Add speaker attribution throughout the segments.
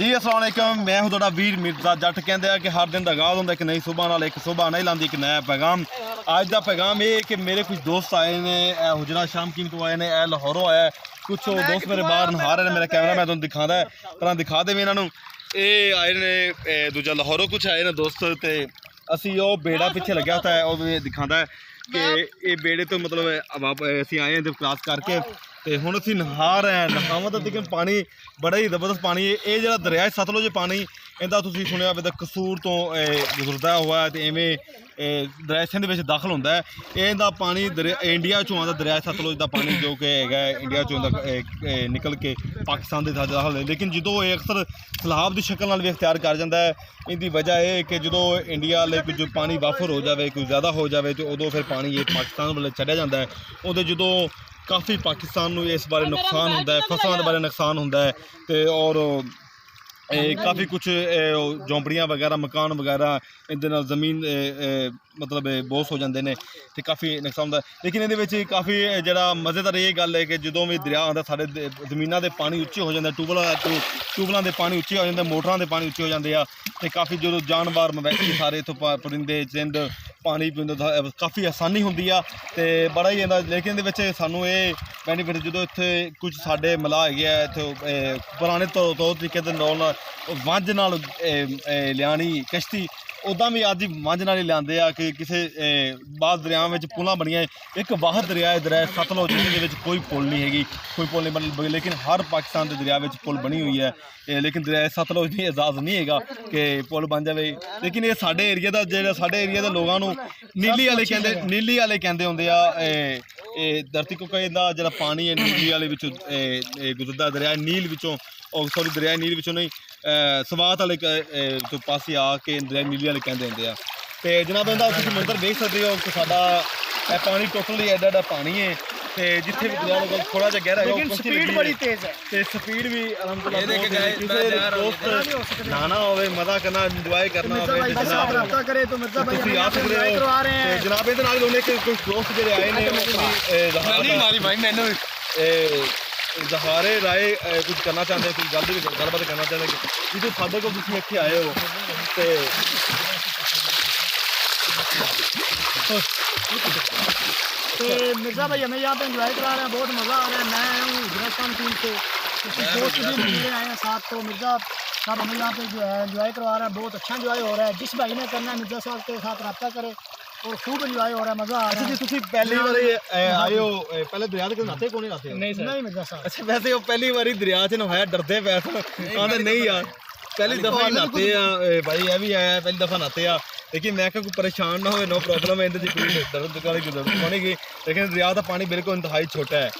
Speaker 1: जी अस्सलाम वालेकुम, मैं हूं थोड़ा वीर मिर्जा। जट कहते हैं कि हर दिन का आगाज़ होंगे एक नई सुबह नाल, एक सुबह नहीं लाती एक नया पैगाम। अज का पैगाम ये कि मेरे कुछ दोस्त आए ने, हुजरा शाम कीन तो आए ने, लाहौरों आया, कुछ दोस्त मेरे बाहर नहा रहे हैं। मेरा कैमरा मैं तुम दिखादा है पर दिखा दे इन्हों। ये आए ने दूजा लाहौरों कुछ आए ने दोस्त, तो असी वो बेड़ा पिछे लग्या होता है वो दिखादा है कि ये बेड़े तो मतलब असी आए हैं क्रॉस करके तो हुण असीं नहा रहे हैं। नहावां तो लेकिन पानी बड़ा ही जबरदस्त पानी है। ये जो दरिया सतलुज पानी इहदा तुसीं सुनिया होवे कसूर तो गुजरदा हुआ है तो इवें दरिया सिंध में दाखल होंदा है। इहदा पानी इंडिया चों आंदा, दरिया सतलुज का पानी जो कि है इंडिया चों निकल के पाकिस्तान के दाखल है। लेकिन जो ये अक्सर सैलाब की शक्ल नाल भी इख्तियार कर जाता है। इनकी वजह यह कि जो इंडिया वाले कुछ पानी वाफर हो जाए, कुछ ज़्यादा हो जाए तो उदों फिर पानी ये पाकिस्तान वाले चढ़िया जाता है। उदों जो काफ़ी पाकिस्तान में इस बारे नुकसान होंदा है, फसलों के बारे नुकसान होंदा है तो और काफ़ी कुछ झोंपड़ियाँ वगैरह मकान वगैरह इहदे नाल ज़मीन मतलब बोस हो जाते हैं तो काफ़ी नुकसान होंदा है। लेकिन ये काफ़ी जरा मज़ेदार ये गल है कि जो भी दरिया आता साढ़े जमीनों के पानी उच्चे हो जाते, ट्यूबलों के पानी उच्चे हो जाते, मोटरों के पानी उच्चे हो जाते हैं तो काफ़ी जो जानवर मवैशी सारे इतों परिंदे जिंद पानी पीने काफ़ी आसानी होंदी आ ते बड़ा ही इहदा। लेकिन ये सानू ये बेनीफिट जो इत्थे कुछ साडे मलाह है इत्थे पुराने तौर तरीके के नाल वंज नाल लियानी कश्ती उदा भी अज वंज नाल ही लियाते आ कि किसी बाद दरियावां में पुलां बनिया। एक वाहद दरिया है दरिया सतलुज जिहदे विच कोई पुल नहीं हैगी, कोई पुल नहीं बनी, लेकिन हर पाकिस्तान के दरिया में पुल बनी हुई है। लेकिन दरिया सतलुज की इजाज़त नहीं हैगा कि पुल बन जाए। लेकिन ये साडे एरिया का जो साडे एरिया के लोगों को नीली वाले कहते होंगे आ। धरती क्योंकि इहदा जो पानी है नीली वाले गुजरदा दरिया नील विचों सॉरी दरिया नील विचों नहीं सवात वाले तो पासे आके दरिया नीली वाले कहते होंगे आ। तो जनाब इहदा तुसीं मंजर देख सकते हो कि साडा पानी टोटली एडा एडा पानी है तो जिथे भी दरिया लगा थोड़ा जिहा गहरा है स्पीड बड़ी तेज है तो स्पीड भी अलहमदुलिल्लाह नहाना होवे मज़ा करना इंजॉय करना होवे आ सकते हो। जनाब इहदे नाल कुछ दोस्त जिहड़े आए ने जहारे राय कुछ करना चाहते हैं, कुछ गलबात करना चाहते हैं जो साढ़े को तुम इतने आए हो
Speaker 2: तो मिर्ज़ा भाई हमें यहाँ पे एंजॉय करा रहे हैं, बहुत मज़ा आ रहा है। मैं आया हूँ हिजरतखान टीम से, कुछ दोस्त भी मेरे आए हैं साथ। तो मिर्ज़ा साहब हमें यहाँ पे जो है एंजॉय करवा रहा है, बहुत अच्छा एंजॉय हो रहा है। जिस भाई ने करना है मिर्ज़ा साहब के साथ रब्ता करे और खूब एंजॉय हो रहा है, मज़ा आ रहा है।
Speaker 1: जी तुम पहली बार आए हो पहले दरिया के नहाते कौन नहीं नहाते?
Speaker 2: नहीं मिर्ज़ा साहब।
Speaker 1: अच्छा वैसे पहली बार दरिया च नहाया डरते पै आते नहीं यार पहली दफ़ा नहाते हैं भाई, यह भी आया पहली दफ़ा नहाते हैं। लेकिन मैं क्या कोई परेशान ना हो, नो प्रॉब्लम है, कोई दर्द वाली जरूरत नहीं गई। लेकिन दरिया का पानी बिल्कुल इंतहाई छोटा है।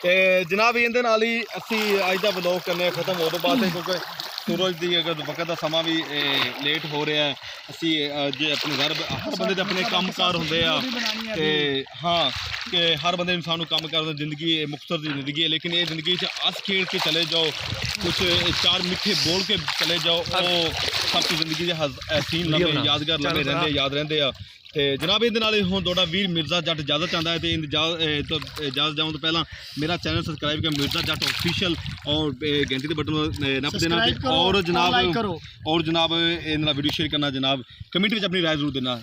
Speaker 1: तो जनाब इहदे नाल ही असी अज का ब्लॉग करने खत्म हो तो बाद क्योंकि सूरज की अगर वक्त का समा भी लेट हो रहा है। असी जे अपने घर हर बंदे दे अपने काम कार होंदे आ ते हाँ कि हर बंदे इंसान काम कर जिंदगी मुख्तसर दी जिंदगी है। लेकिन ये जिंदगी हस खेल के चले जाओ, कुछ चार मिठे बोल के चले जाओ, वो सब कुछ जिंदगी के हसीन लम्हे यादगार लम्हे रहते याद रहते हैं। तो जनाब इहदे नाल हुण तुहाडा वीर मिर्ज़ा जट इजाजत चाहता है तो इजाजत जाऊँ तो पहला मेरा चैनल सबसक्राइब कर मिर्ज़ा जट ऑफिशियल और घंटी के बटन नप देना और जनाब वीडियो शेयर करना, जनाब कमेंट में अपनी राय जरूर देना।